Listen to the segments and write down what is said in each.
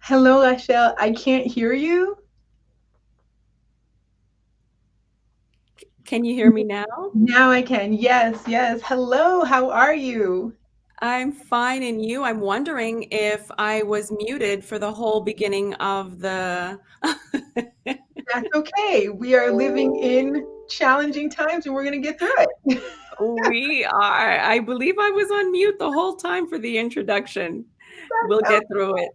Hello, Rachel. I can't hear you. Can you hear me now? Now I can. Yes, yes. Hello, how are you? I'm fine, and you? I'm wondering if I was muted for the whole beginning of the. That's okay. We are living in challenging times and we're going to get through it. We are. I believe I was on mute the whole time for the introduction. We'll get through it.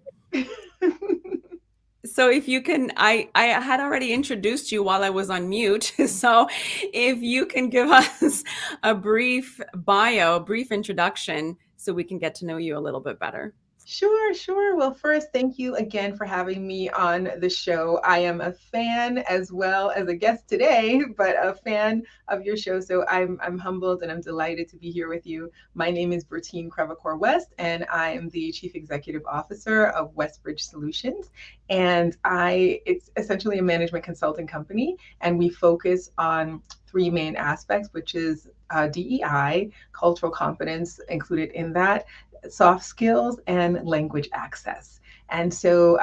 So if you can, I had already introduced you while I was on mute. So if you can give us a brief bio, a brief introduction, so we can get to know you a little bit better. Sure, sure. Well, first, thank you again for having me on the show. I am a fan as well as a guest today, but a fan of your show. So I'm humbled and I'm delighted to be here with you. My name is Bertine Crevecoeur West, and I am the Chief Executive Officer of Westbridge Solutions. And it's essentially a management consulting company, and we focus on three main aspects, which is DEI, cultural competence included in that, soft skills, and language access. And so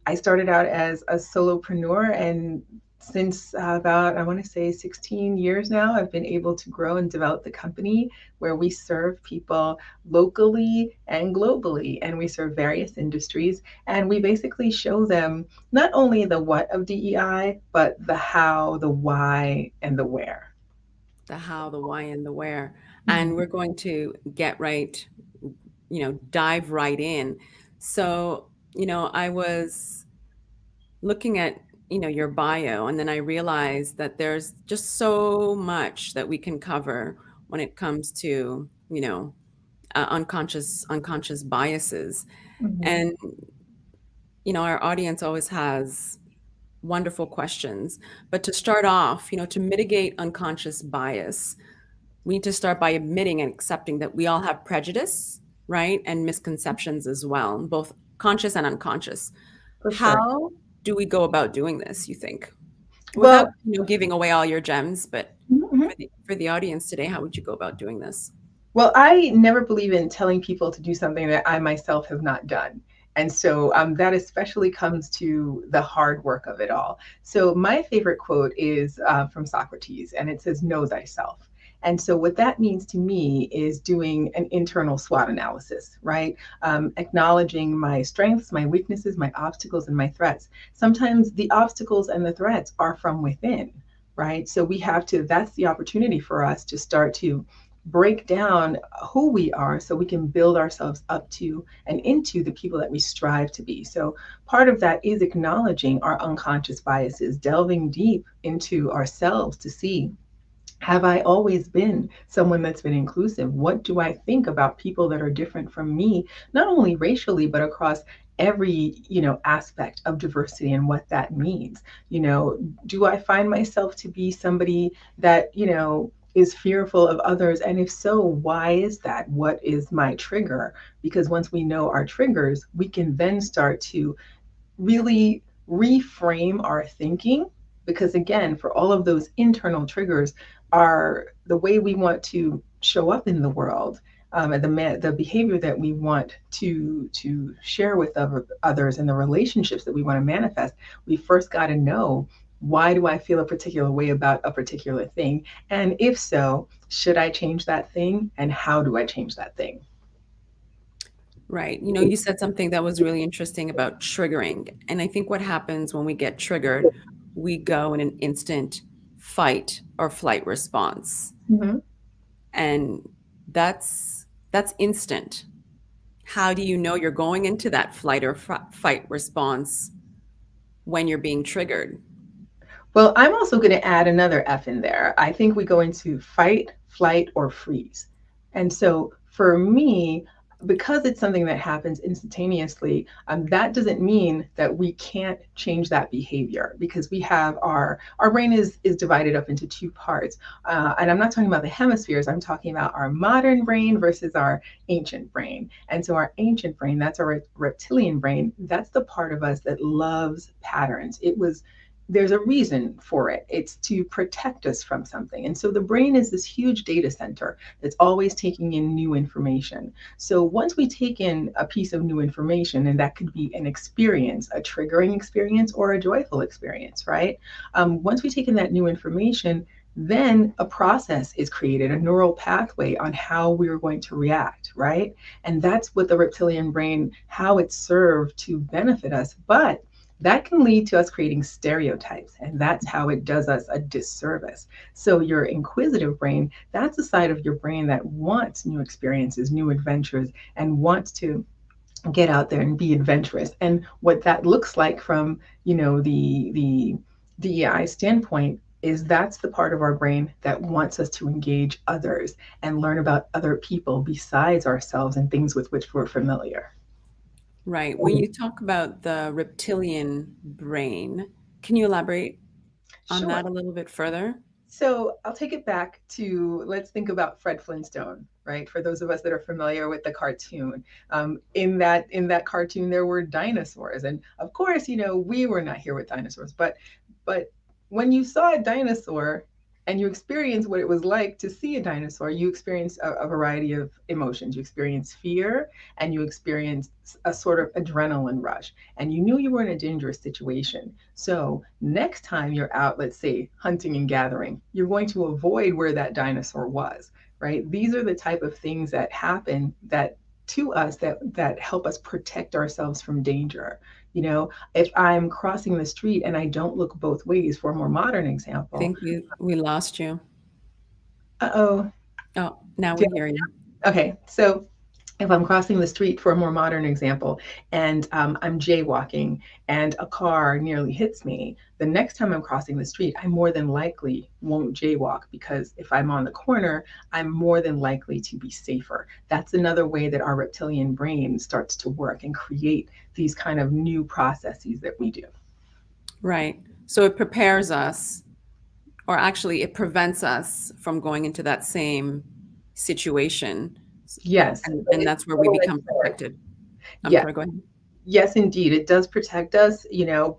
I started out as a solopreneur, and since about, I want to say 16 years now, I've been able to grow and develop the company where we serve people locally and globally, and we serve various industries. And we basically show them not only the what of DEI, but the how, the why, and the where. The how, the why, and the where. And Mhm. we're going to get right, dive right in. So, I was looking at, your bio, and then I realized that there's just so much that we can cover when it comes to, unconscious biases. Mhm. And, our audience always has wonderful questions. But to start off, to mitigate unconscious bias, we need to start by admitting and accepting that we all have prejudice, right? And misconceptions as well, both conscious and unconscious. For sure. How do we go about doing this, you think? Without, Well, giving away all your gems, but mhm. for the audience today, how would you go about doing this? Well, I never believe in telling people to do something that I myself have not done. And so that especially comes to the hard work of it all. So, my favorite quote is from Socrates, and it says, Know thyself. And so, what that means to me is doing an internal SWOT analysis, right? Acknowledging my strengths, my weaknesses, my obstacles, and my threats. Sometimes the obstacles and the threats are from within, right? So, that's the opportunity for us to start to break down who we are so we can build ourselves up to and into the people that we strive to be. So, part of that is acknowledging our unconscious biases, delving deep into ourselves to see, have I always been someone that's been inclusive? What do I think about people that are different from me, not only racially, but across every aspect of diversity and what that means? Do I find myself to be somebody that is fearful of others? And if so, why is that? What is my trigger? Because once we know our triggers, we can then start to really reframe our thinking. Because again, for all of those internal triggers are the way we want to show up in the world, and the behavior that we want to share with others, and the relationships that we want to manifest. We first got to know, why do I feel a particular way about a particular thing? And if so, should I change that thing? And how do I change that thing? Right. You said something that was really interesting about triggering. And I think what happens when we get triggered, we go in an instant fight or flight response. Mhm. And that's instant. How do you know you're going into that flight or fight response when you're being triggered? Well, I'm also going to add another F in there. I think we go into fight, flight, or freeze. And so for me, because it's something that happens instantaneously, that doesn't mean that we can't change that behavior, because we have our brain is divided up into two parts, and I'm not talking about the hemispheres. I'm talking about our modern brain versus our ancient brain. And so our ancient brain, that's our reptilian brain. That's the part of us that loves patterns. there's a reason for it. It's to protect us from something. And so the brain is this huge data center that's always taking in new information. So once we take in a piece of new information, and that could be an experience, a triggering experience or a joyful experience, right? Once we take in that new information, then a process is created, a neural pathway on how we're going to react, right? And that's what the reptilian brain, how it's served to benefit us. But that can lead to us creating stereotypes, and that's how it does us a disservice. So your inquisitive brain, that's a side of your brain that wants new experiences, new adventures, and wants to get out there and be adventurous. And what that looks like from, the DEI standpoint is that's the part of our brain that wants us to engage others and learn about other people besides ourselves and things with which we're familiar. Right. When you talk about the reptilian brain, can you elaborate on Sure. that a little bit further? So I'll take it back to, let's think about Fred Flintstone, right? For those of us that are familiar with the cartoon, in that cartoon there were dinosaurs, and of course, we were not here with dinosaurs, but when you saw a dinosaur and you experienced what it was like to see a dinosaur, you experienced a variety of emotions. You experienced fear, and you experienced a sort of adrenaline rush, and you knew you were in a dangerous situation. So next time you're out, let's say hunting and gathering, you're going to avoid where that dinosaur was, right? These are the type of things that happen that to us that help us protect ourselves from danger. If I'm crossing the street and I don't look both ways, for a more modern I example. think we lost you. Uh-oh. Oh, now we hear you. Okay, so if I'm crossing the street, for a more modern example, and I'm jaywalking and a car nearly hits me, the next time I'm crossing the street, I more than likely won't jaywalk, because if I'm on the corner, I'm more than likely to be safer. That's another way that our reptilian brain starts to work and create these kind of new processes that we do. Right. So it prepares us, or actually it prevents us from going into that same situation. Yes, but And it's that's where we double-edged become sword. protected. I'm Yes. sorry, go ahead. Yes, indeed. It does protect us,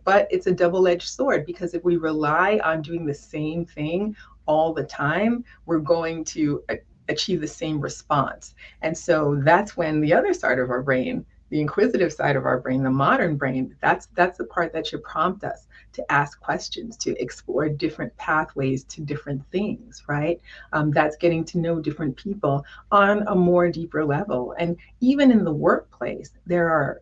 but it's a double-edged sword, because if we rely on doing the same thing all the time, we're going to achieve the same response. And so that's when the other side of our brain, the inquisitive side of our brain, the modern brain, that's the part that should prompt us to ask questions, to explore different pathways to different things, right? That's getting to know different people on a more deeper level. And even in the workplace, there are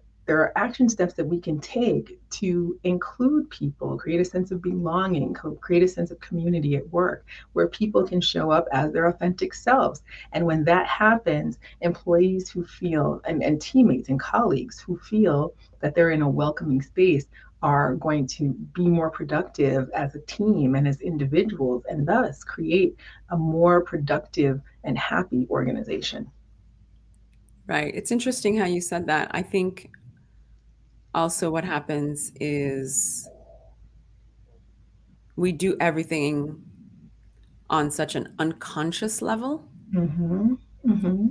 action steps that we can take to include people, create a sense of belonging, create a sense of community at work where people can show up as their authentic selves. And when that happens, employees who feel, and teammates and colleagues who feel that they're in a welcoming space, are going to be more productive as a team and as individuals, and thus create a more productive and happy organization. Right. It's interesting how you said that. I think also what happens is we do everything on such an unconscious level Mm-hmm. Mm-hmm.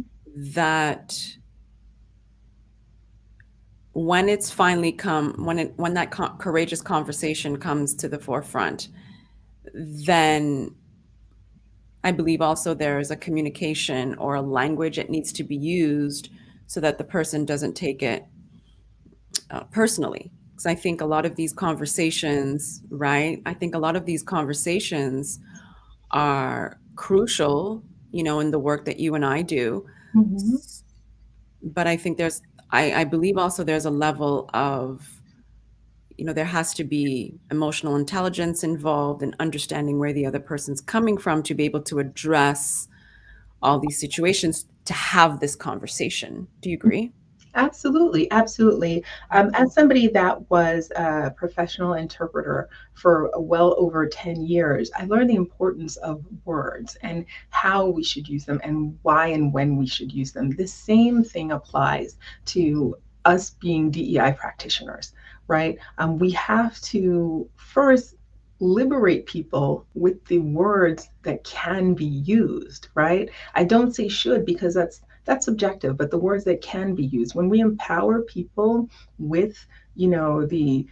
that when it's finally when that courageous conversation comes to the forefront, then I believe also there is a communication or a language that needs to be used so that the person doesn't take it personally. Because I think a lot of these conversations, right? I think a lot of these conversations are crucial, in the work that you and I do. Mm-hmm. But I think I believe also there's a level of, there has to be emotional intelligence involved and understanding where the other person's coming from to be able to address all these situations to have this conversation. Do you agree? Absolutely, absolutely. As somebody that was a professional interpreter for well over 10 years, I learned the importance of words and how we should use them and why and when we should use them. The same thing applies to us being DEI practitioners, right? We have to first liberate people with the words that can be used, right? I don't say should, because that's subjective, but the words that can be used. When we empower people with, the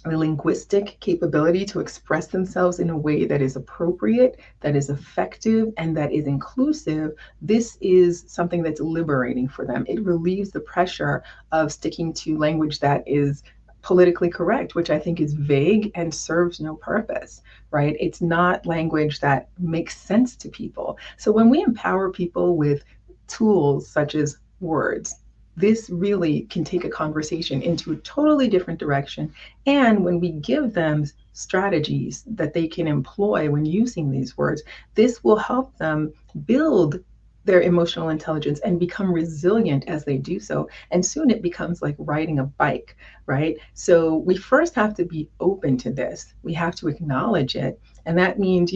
the linguistic capability to express themselves in a way that is appropriate, that is effective, and that is inclusive, this is something that's liberating for them. It relieves the pressure of sticking to language that is politically correct, which I think is vague and serves no purpose, right? It's not language that makes sense to people. So when we empower people with tools such as words, this really can take a conversation into a totally different direction. And when we give them strategies that they can employ when using these words, this will help them build their emotional intelligence and become resilient as they do so. And soon it becomes like riding a bike, right? So we first have to be open to this. We have to acknowledge it. And that means,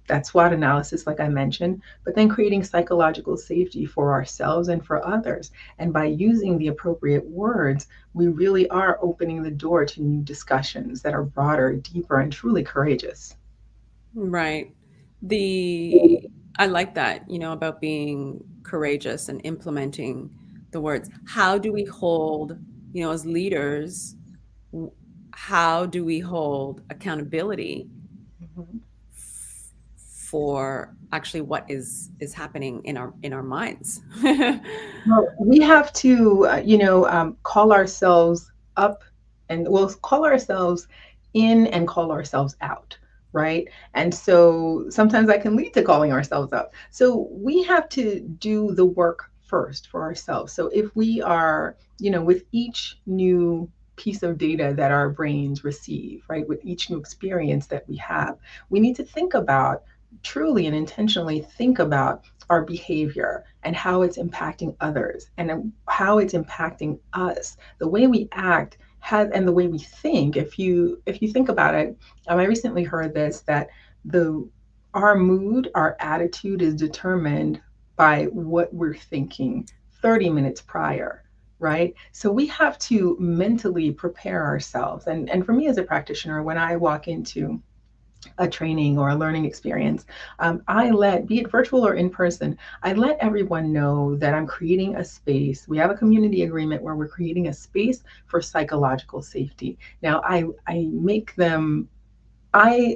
that SWOT analysis, like I mentioned, but then creating psychological safety for ourselves and for others. And by using the appropriate words, we really are opening the door to new discussions that are broader, deeper, and truly courageous. Right. I like that, about being courageous and implementing the words. How do we hold, as leaders, w- how do we hold accountability Mhm. for actually what is happening in our minds? Well, we have to, call ourselves up, and we'll call ourselves in and call ourselves out, right? And so sometimes that can lead to calling ourselves up. So we have to do the work first for ourselves. So if we are, with each new piece of data that our brains receive, right, with each new experience that we have, we need to think about, truly and intentionally think about our behavior and how it's impacting others and how it's impacting us. The way we act has, and the way we think. If you think about it, I recently heard this, that the our mood, our attitude is determined by what we're thinking 30 minutes prior. Right. So we have to mentally prepare ourselves. And for me as a practitioner, when I walk into a training or a learning experience, I let, be it virtual or in person, I let everyone know that I'm creating a space. We have a community agreement where we're creating a space for psychological safety. Now, I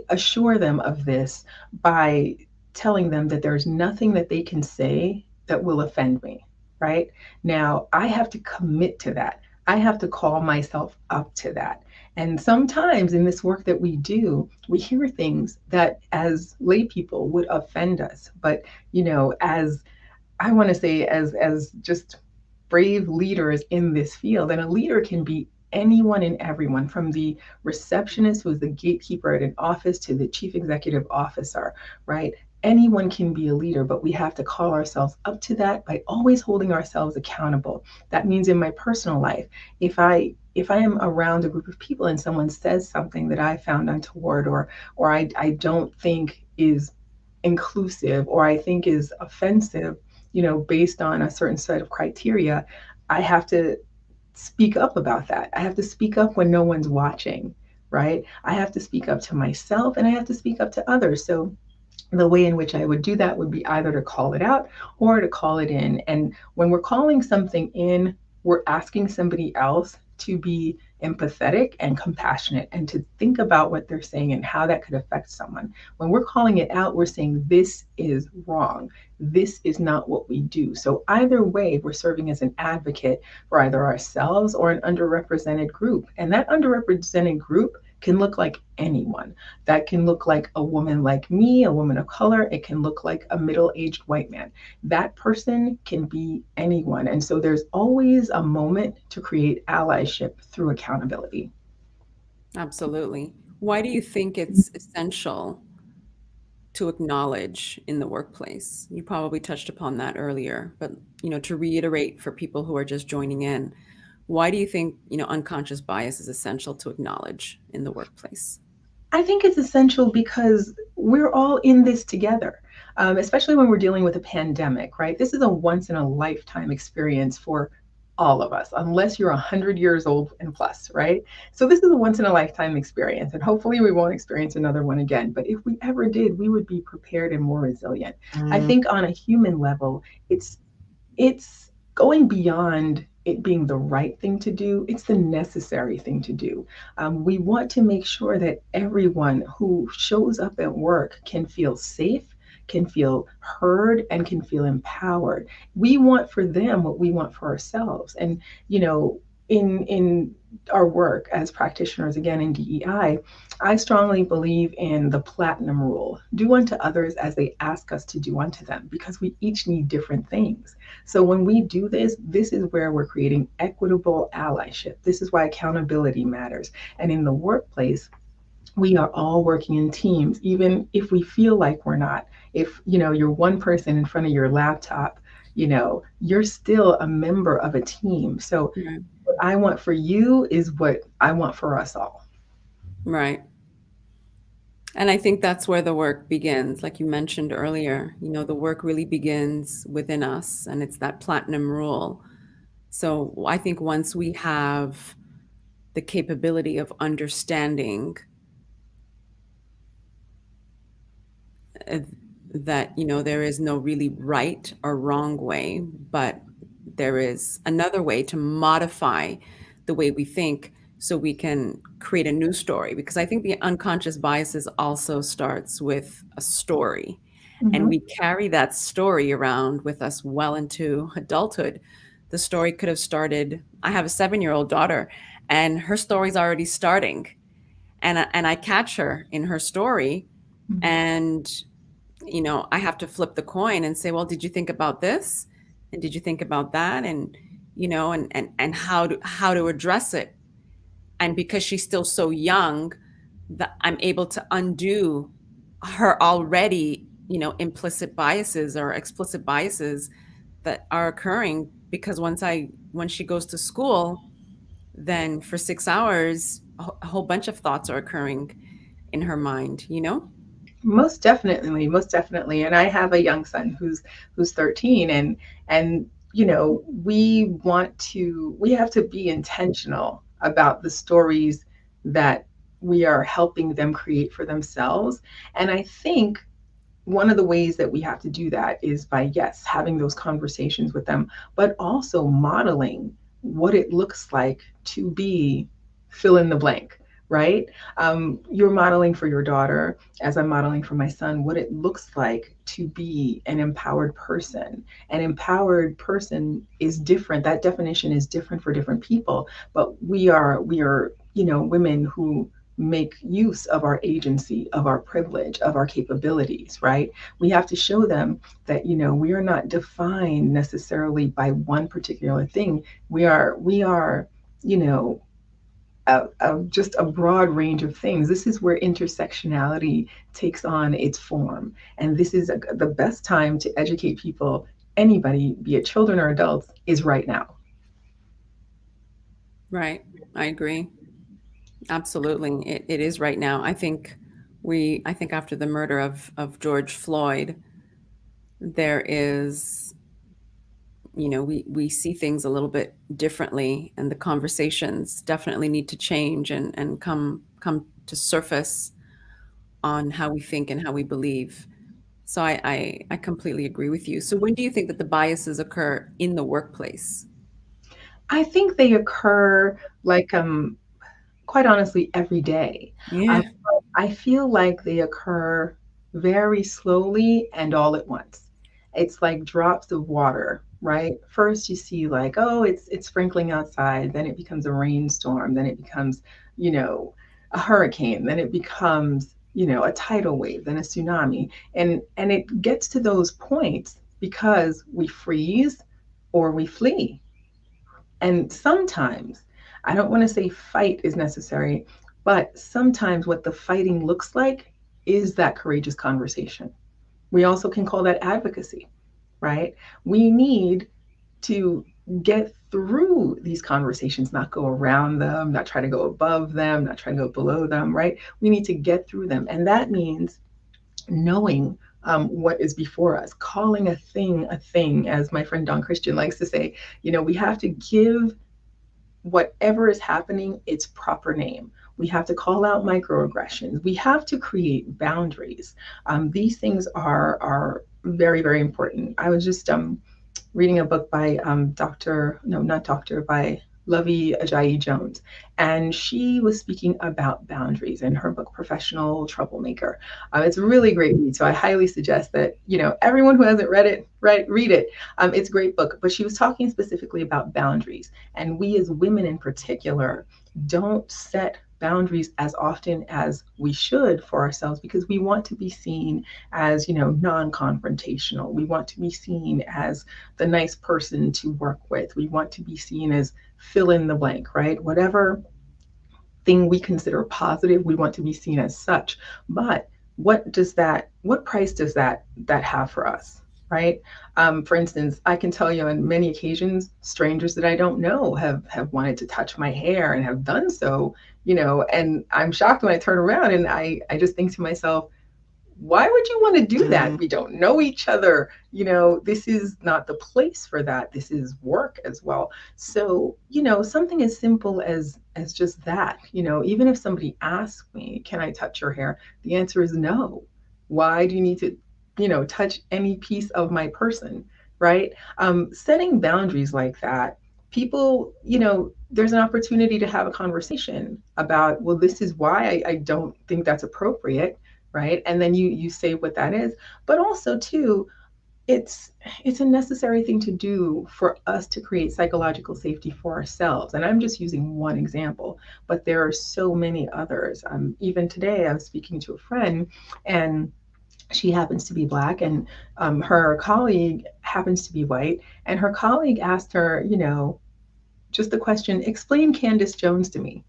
assure them of this by telling them that there's nothing that they can say that will offend me, right? Now, I have to commit to that. I have to call myself up to that. And sometimes in this work that we do, we hear things that as lay people would offend us. But, as I want to say, as just brave leaders in this field, and a leader can be anyone and everyone, from the receptionist who's the gatekeeper at an office to the chief executive officer, right? Anyone can be a leader, but we have to call ourselves up to that by always holding ourselves accountable. That means in my personal life, if I am around a group of people and someone says something that I found untoward, or I don't think is inclusive, or I think is offensive, based on a certain set of criteria, I have to speak up about that. I have to speak up when no one's watching, right? I have to speak up to myself and I have to speak up to others. So the way in which I would do that would be either to call it out or to call it in. And when we're calling something in, we're asking somebody else to be empathetic and compassionate and to think about what they're saying and how that could affect someone. When we're calling it out, we're saying this is wrong. This is not what we do. So either way, we're serving as an advocate for either ourselves or an underrepresented group. And that underrepresented group can look like anyone. That can look like a woman like me, a woman of color. It can look like a middle-aged white man. That person can be anyone. And so there's always a moment to create allyship through accountability. Absolutely. Why do you think it's essential to acknowledge in the workplace? You probably touched upon that earlier, but to reiterate for people who are just joining in, why do you think, unconscious bias is essential to acknowledge in the workplace? I think it's essential because we're all in this together, especially when we're dealing with a pandemic, right? This is a once in a lifetime experience for all of us, unless you're 100 years old and plus, right? So this is a once in a lifetime experience, and hopefully we won't experience another one again. But if we ever did, we would be prepared and more resilient. I think on a human level, it's going beyond it being the right thing to do, it's the necessary thing to do. We want to make sure that everyone who shows up at work can feel safe, can feel heard, and can feel empowered. We want for them what we want for ourselves. And, you know, in our work as practitioners, again in DEI, I strongly believe in the platinum rule: do unto others as they ask us to do unto them, because we each need different things. So when we do this, this is where we're creating equitable allyship. This is why accountability matters. And in the workplace, we are all working in teams, even if we feel like we're not. If, you know, you're one person in front of your laptop, you know, you're still a member of a team. So Right. what I want for you is what I want for us all. Right. And I think that's where the work begins. Like you mentioned earlier, the work really begins within us, and it's that platinum rule. So I think once we have the capability of understanding uh, that, there is no really right or wrong way, but there is another way to modify the way we think so we can create a new story. Because I think the unconscious biases also starts with a story. And Mhm. we carry that story around with us well into adulthood. The story could have started. I have a 7-year-old daughter, and her story's already starting. And I catch her in her story, Mhm. and I have to flip the coin and say, well, did you think about this? And did you think about that? And, and how to address it. And because she's still so young, that I'm able to undo her already, implicit biases or explicit biases that are occurring. Because when she goes to school, then for 6 hours, a whole bunch of thoughts are occurring in her mind. Most definitely, most definitely. And I have a young son who's 13, and you know, we have to be intentional about the stories that we are helping them create for themselves. And I think one of the ways that we have to do that is by, yes, having those conversations with them, but also modeling what it looks like to be fill in the blank, right? You're modeling for your daughter, as I'm modeling for my son, what it looks like to be an empowered person. An empowered person is different. That definition is different for different people, but we are, you know, women who make use of our agency, of our privilege, of our capabilities, right? We have to show them that, you know, we are not defined necessarily by one particular thing. We are, you know, just a broad range of things. This is where intersectionality takes on its form. And this is the best time to educate people, anybody, be it children or adults, is right now. Right. I agree. Absolutely. It is right now. I think after the murder of George Floyd, there is, we see things a little bit differently, and the conversations definitely need to change and come to surface on how we think and how we believe. So I completely agree with you. So when do you think that the biases occur in the workplace? I think they occur like quite honestly every day. Um, Yeah. I feel like they occur very slowly and all at once. It's like drops of water, right? First you see like, oh, it's sprinkling outside, then it becomes a rainstorm, then it becomes, you know, a hurricane, then it becomes, you know, a tidal wave, then a tsunami. And it gets to those points because we freeze or we flee. And sometimes, I don't want to say fight is necessary, but sometimes what the fighting looks like is that courageous conversation. We also can call that advocacy, right? We need to get through these conversations, not go around them, not try to go above them, not try to go below them, right? We need to get through them. And that means knowing what is before us, calling a thing, as my friend Don Christian likes to say. You know, we have to give whatever is happening its proper name. We have to call out microaggressions. We have to create boundaries. These things are very, very important. I was just reading a book by Dr. No, not Doctor, by Lovey Ajayi Jones, and she was speaking about boundaries in her book Professional Troublemaker. It's a really great read, so I highly suggest that everyone who hasn't read it, read it. It's a great book, but she was talking specifically about boundaries, and we as women in particular don't set boundaries as often as we should for ourselves because we want to be seen as non-confrontational. We want to be seen as the nice person to work with. We want to be seen as fill in the blank, right? Whatever thing we consider positive, we want to be seen as such. But what price does that have for us, right? For instance, I can tell you on many occasions, strangers that I don't know have wanted to touch my hair and have done so, and I'm shocked when I turn around and I just think to myself, why would you want to do that? We don't know each other. This is not the place for that. This is work as well. So, something as simple as just that, even if somebody asks me, can I touch your hair? The answer is no. Why do you need to, touch any piece of my person, right? Setting boundaries like that, people, there's an opportunity to have a conversation about, well, this is why I don't think that's appropriate, right? And then you say what that is, but also too, it's a necessary thing to do for us to create psychological safety for ourselves. And I'm just using one example, but there are so many others. Even today, I was speaking to a friend, and she happens to be Black, and her colleague happens to be white. And her colleague asked her, just the question, explain Candace Jones to me.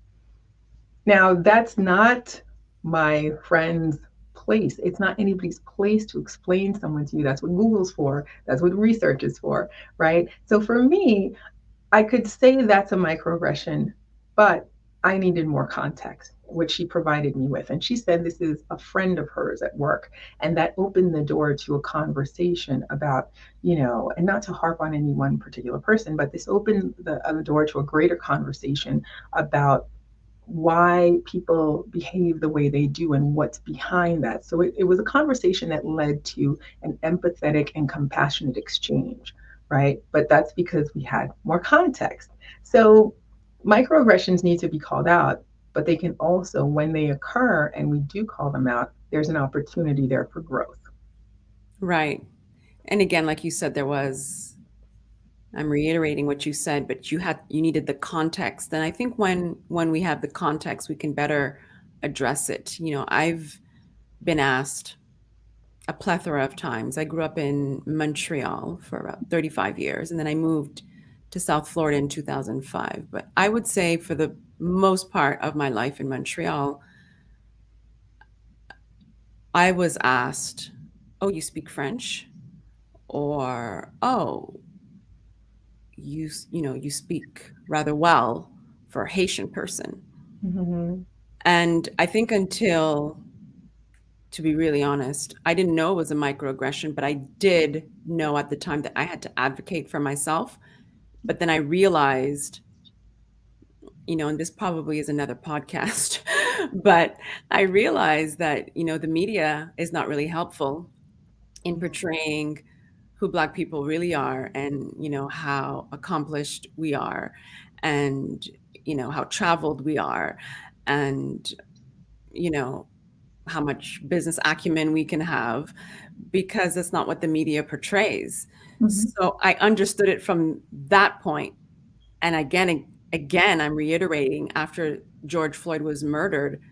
Now, that's not my friend's place. It's not anybody's place to explain someone to you. That's what Google's for. That's what research is for, right? So for me, I could say that's a microaggression, but I needed more context, which she provided me with. And she said this is a friend of hers at work. And that opened the door to a conversation about, and not to harp on any one particular person, but this opened the door to a greater conversation about why people behave the way they do and what's behind that. So it was a conversation that led to an empathetic and compassionate exchange, right? But that's because we had more context. So microaggressions need to be called out, but they can also, when they occur and we do call them out, there's an opportunity there for growth. Right. And again, like you said, I'm reiterating what you said, but you needed the context. And I think when we have the context, we can better address it. I've been asked a plethora of times. I grew up in Montreal for about 35 years, and then I moved to South Florida in 2005. But I would say for the most part of my life in Montreal, I was asked, oh, you speak French? Or, oh, you speak rather well for a Haitian person. Mm-hmm. And I think until, to be really honest, I didn't know it was a microaggression, but I did know at the time that I had to advocate for myself. But then I realized, and this probably is another podcast, but I realized that, the media is not really helpful in portraying who Black people really are, and how accomplished we are, and how traveled we are, and how much business acumen we can have, because that's not what the media portrays. Mm-hmm. So I understood it from that point. And again, I'm reiterating, after George Floyd was murdered,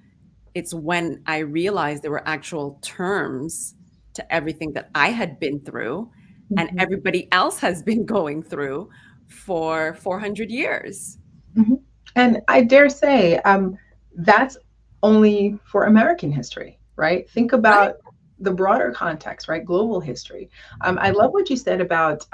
it's when I realized there were actual terms to everything that I had been through and Mm-hmm. everybody else has been going through for 400 years. Mm-hmm. And I dare say that's only for American history, right? Think Right. about the broader context, right? Global history. I love what you said about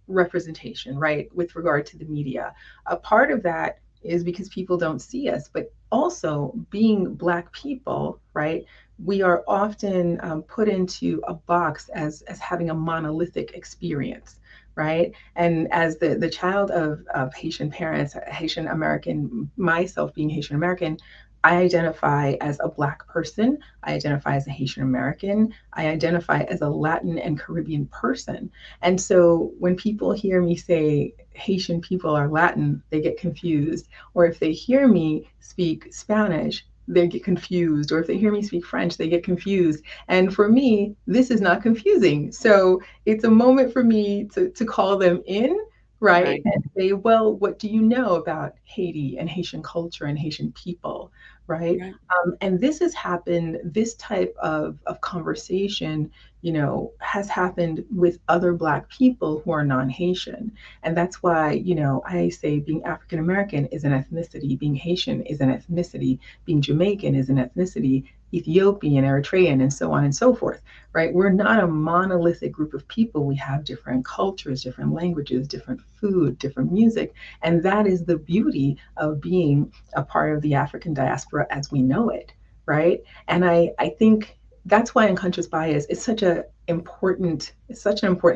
representation, right? With regard to the media. A part of that is because people don't see us, but also being Black people, right? We are often put into a box as having a monolithic experience, right? And as the child of Haitian parents, Haitian American, myself being Haitian American, I identify as a Black person. I identify as a Haitian American. I identify as a Latin and Caribbean person. And so when people hear me say Haitian people are Latin, they get confused. Or if they hear me speak Spanish, they get confused. Or if they hear me speak French, they get confused. And for me, this is not confusing. So it's a moment for me to call them in, right? Right. And say, well, what do you know about Haiti and Haitian culture and Haitian people, right? Right. And this has happened, this type of conversation, has happened with other Black people who are non-Haitian. And that's why, I say being African American is an ethnicity, being Haitian is an ethnicity, being Jamaican is an ethnicity, Ethiopian, Eritrean, and so on and so forth, right? We're not a monolithic group of people. We have different cultures, different languages, different food, different music. And that is the beauty of being a part of the African diaspora as we know it, right? And I think that's why unconscious bias is such an important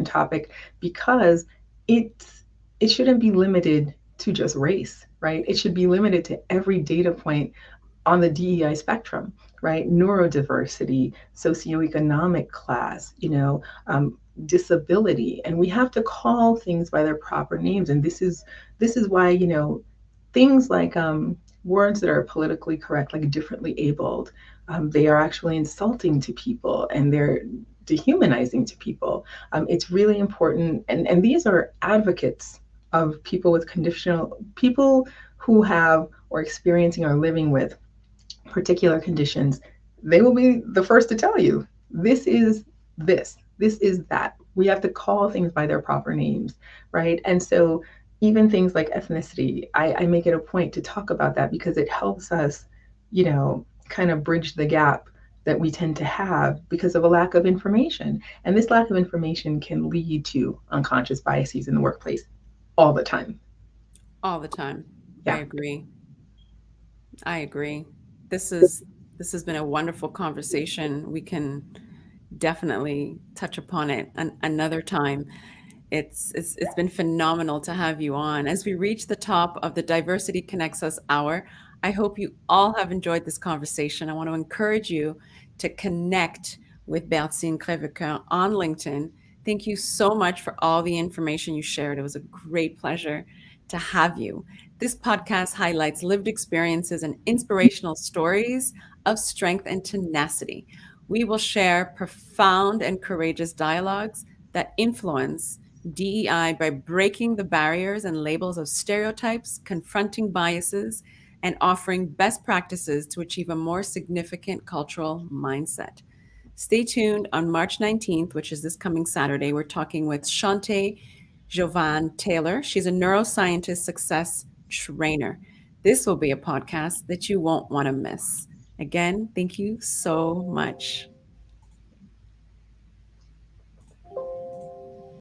topic, because it shouldn't be limited to just race, right? It should be limited to every data point on the DEI spectrum, right? Neurodiversity, socioeconomic class, disability, and we have to call things by their proper names. And this is why things like words that are politically correct, like differently abled, they are actually insulting to people and they're dehumanizing to people. It's really important, and these are advocates of people with conditional people who have or experiencing or living with particular conditions. They will be the first to tell you this is this is that. We have to call things by their proper names, right? And so even things like ethnicity, I make it a point to talk about that because it helps us, kind of bridge the gap that we tend to have because of a lack of information. And this lack of information can lead to unconscious biases in the workplace all the time. All the time. I Yeah. agree. I agree. This is this has been a wonderful conversation. We can definitely touch upon it another time. It's been phenomenal to have you on. As we reach the top of the Diversity Connects Us hour, I hope you all have enjoyed this conversation. I want to encourage you to connect with Bertine Crevecoeur on LinkedIn. Thank you so much for all the information you shared. It was a great pleasure to have you. This podcast highlights lived experiences and inspirational stories of strength and tenacity. We will share profound and courageous dialogues that influence DEI by breaking the barriers and labels of stereotypes, confronting biases, and offering best practices to achieve a more significant cultural mindset. Stay tuned on March 19th, which is this coming Saturday. We're talking with Shante Jovan Taylor. She's a neuroscientist success trainer. This will be a podcast that you won't want to miss. Again, thank you so much.